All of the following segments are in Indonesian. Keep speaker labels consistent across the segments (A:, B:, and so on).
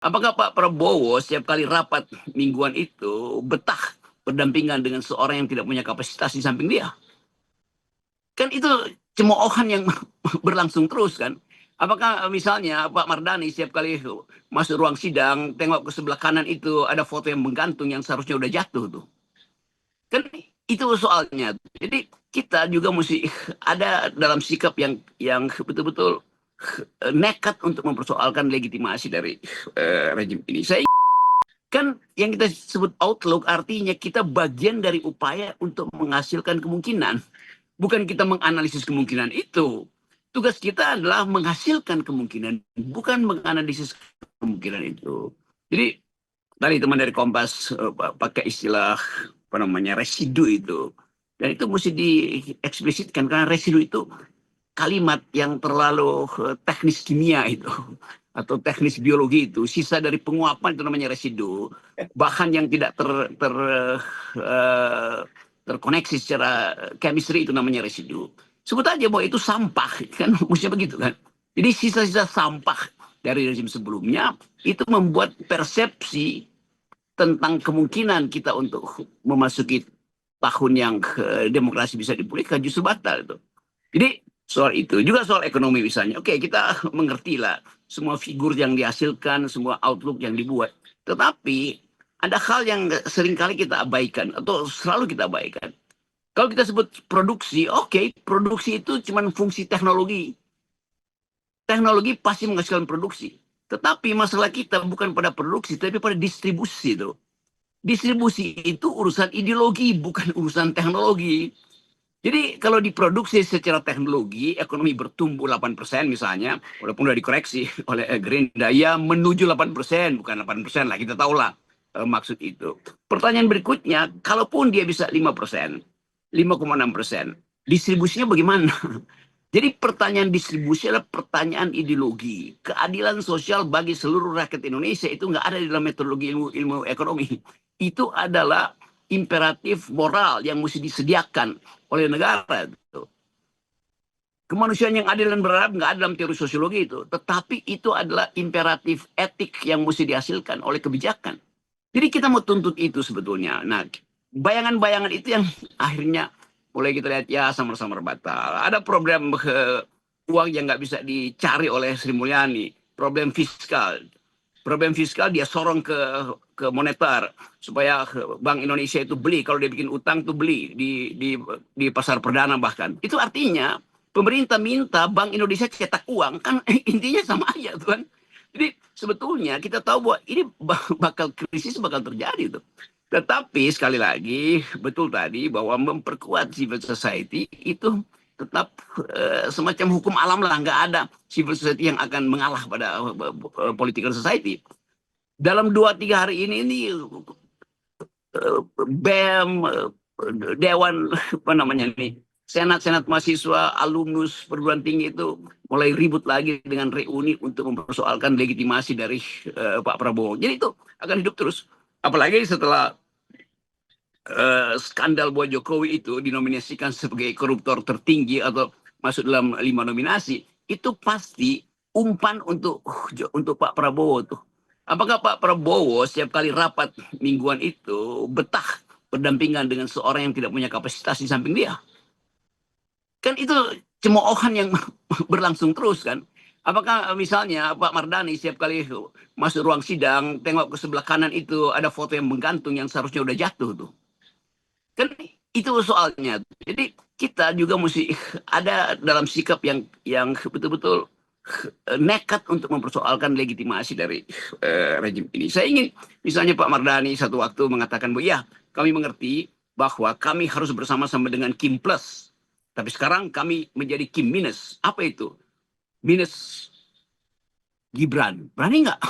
A: Apakah Pak Prabowo setiap kali rapat mingguan itu betah berdampingan dengan seorang yang tidak punya kapasitas di samping dia? Kan itu cemoohan yang berlangsung terus kan. Apakah misalnya Pak Mardani setiap kali masuk ruang sidang, tengok ke sebelah kanan itu ada foto yang menggantung yang seharusnya udah jatuh tuh. Kan itu soalnya. Jadi kita juga mesti ada dalam sikap yang betul-betul nekat untuk mempersoalkan legitimasi dari rejim ini. Saya kan yang kita sebut outlook artinya kita bagian dari upaya untuk menghasilkan kemungkinan. Bukan kita menganalisis kemungkinan itu. Tugas kita adalah menghasilkan kemungkinan, bukan menganalisis kemungkinan itu. Jadi tadi teman dari Kompas pakai istilah apa namanya residu itu. Dan itu mesti dieksplisitkan karena residu itu kalimat yang terlalu teknis kimia itu atau teknis biologi itu, sisa dari penguapan itu namanya residu, bahan yang tidak terkoneksi secara chemistry itu namanya residu. Sebut aja bahwa itu sampah kan, mestinya begitu kan. Jadi sisa-sisa sampah dari rezim sebelumnya itu membuat persepsi tentang kemungkinan kita untuk memasuki tahun yang demokrasi bisa dipulihkan justru batal itu. Jadi soal itu juga soal ekonomi misalnya. Oke, kita mengerti lah semua figur yang dihasilkan, semua outlook yang dibuat. Tetapi ada hal yang seringkali kita abaikan atau selalu kita abaikan. Kalau kita sebut produksi, oke, produksi itu cuma fungsi teknologi. Teknologi pasti menghasilkan produksi. Tetapi masalah kita bukan pada produksi, tapi pada distribusi itu. Distribusi itu urusan ideologi, bukan urusan teknologi. Jadi kalau diproduksi secara teknologi, ekonomi bertumbuh 8% misalnya, walaupun sudah dikoreksi oleh Gerindra, ya menuju 8%, bukan 8% lah, kita tahulah maksud itu. Pertanyaan berikutnya, kalaupun dia bisa 5%, 5,6%, distribusinya bagaimana? Jadi pertanyaan distribusi adalah pertanyaan ideologi. Keadilan sosial bagi seluruh rakyat Indonesia itu nggak ada di dalam metodologi ilmu ekonomi. Itu adalah imperatif moral yang mesti disediakan oleh negara. Kemanusiaan yang adil dan beradab nggak ada dalam teori sosiologi itu. Tetapi itu adalah imperatif etik yang mesti dihasilkan oleh kebijakan. Jadi kita mau tuntut itu sebetulnya. Nah, bayangan-bayangan itu yang akhirnya mulai kita lihat ya sama-sama batal. Ada problem uang yang nggak bisa dicari oleh Sri Mulyani. Problem fiskal. Problem fiskal dia sorong ke moneter supaya Bank Indonesia itu beli, kalau dia bikin utang tuh beli di pasar perdana bahkan. Itu artinya pemerintah minta Bank Indonesia cetak uang, kan intinya sama aja tuh kan. Jadi sebetulnya kita tahu bahwa ini bakal krisis bakal terjadi tuh. Tetapi sekali lagi betul tadi bahwa memperkuat civil society itu tetap semacam hukum alam lah, nggak ada civil society yang akan mengalah pada political society. Dalam 2-3 hari ini BEM, Dewan apa namanya nih, Senat mahasiswa, alumnus perguruan tinggi itu mulai ribut lagi dengan reuni untuk mempersoalkan legitimasi dari Pak Prabowo. Jadi itu akan hidup terus. Apalagi setelah skandal bahwa Jokowi itu dinominasikan sebagai koruptor tertinggi atau masuk dalam 5 nominasi, itu pasti umpan untuk Pak Prabowo tuh. Apakah Pak Prabowo setiap kali rapat mingguan itu betah berdampingan dengan seorang yang tidak punya kapasitas di samping dia? Kan itu cemoohan yang berlangsung terus kan. Apakah misalnya Pak Mardani setiap kali masuk ruang sidang, tengok ke sebelah kanan itu ada foto yang menggantung yang seharusnya udah jatuh tuh. Kan itu soalnya. Jadi kita juga mesti ada dalam sikap yang betul-betul nekat untuk mempersoalkan legitimasi dari rejim ini. Saya ingin misalnya Pak Mardani satu waktu mengatakan bahwa ya kami mengerti bahwa kami harus bersama-sama dengan Kim Plus. Tapi sekarang kami menjadi Kim Minus. Apa itu? Minus Gibran. Berani nggak?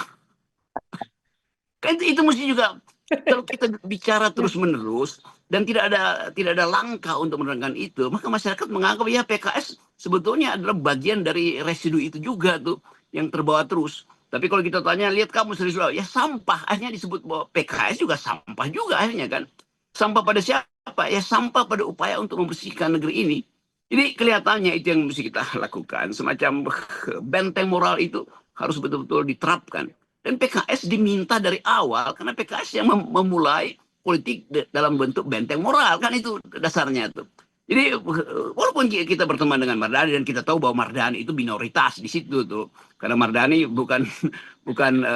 A: Kan itu mesti juga kalau kita bicara terus-menerus dan tidak ada langkah untuk menerangkan itu, maka masyarakat menganggap ya PKS sebetulnya adalah bagian dari residu itu juga tuh yang terbawa terus. Tapi kalau kita tanya, lihat kamu serius, ya sampah. Akhirnya disebut bahwa PKS juga sampah juga akhirnya kan. Sampah pada siapa? Ya sampah pada upaya untuk membersihkan negeri ini. Jadi kelihatannya itu yang mesti kita lakukan. Semacam benteng moral itu harus betul-betul diterapkan. Dan PKS diminta dari awal karena PKS yang memulai politik dalam bentuk benteng moral, kan itu dasarnya tuh. Jadi walaupun kita berteman dengan Mardani dan kita tahu bahwa Mardani itu minoritas di situ tuh, karena Mardani bukan bukan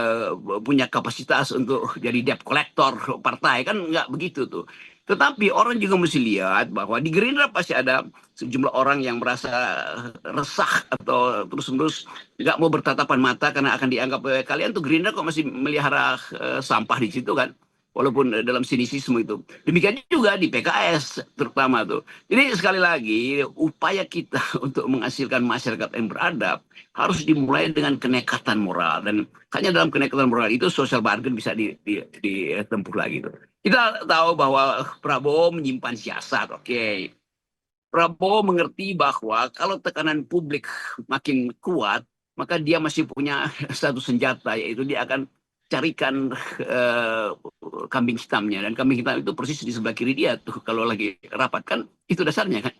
A: punya kapasitas untuk jadi debt collector partai, kan nggak begitu tuh. Tetapi orang juga mesti lihat bahwa di Gerindra pasti ada sejumlah orang yang merasa resah atau terus-menerus nggak mau bertatapan mata karena akan dianggap kalian tuh Gerindra kok masih melihara sampah di situ kan, walaupun dalam sinisisme itu. Demikian juga di PKS terutama tuh. Jadi sekali lagi upaya kita untuk menghasilkan masyarakat yang beradab harus dimulai dengan kenekatan moral, dan hanya dalam kenekatan moral itu social bargain bisa ditempuh lagi tuh. Kita tahu bahwa Prabowo menyimpan siasat, oke. Prabowo mengerti bahwa kalau tekanan publik makin kuat, maka dia masih punya satu senjata, yaitu dia akan carikan kambing hitamnya. Dan kambing hitam itu persis di sebelah kiri dia tuh, kalau lagi rapat kan, itu dasarnya kan.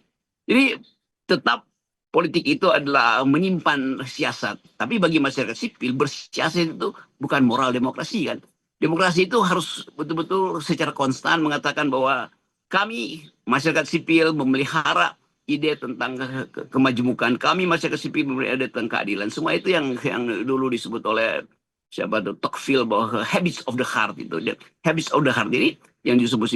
A: Jadi tetap politik itu adalah menyimpan siasat. Tapi bagi masyarakat sipil, bersiasat itu bukan moral demokrasi kan. Demokrasi itu harus betul-betul secara konstan mengatakan bahwa kami masyarakat sipil memelihara ide tentang kemajemukan, kami masyarakat sipil memelihara ide tentang keadilan. Semua itu yang dulu disebut oleh siapa tuh Tocqueville, bahwa habits of the heart itu. Habits of the heart ini yang disebut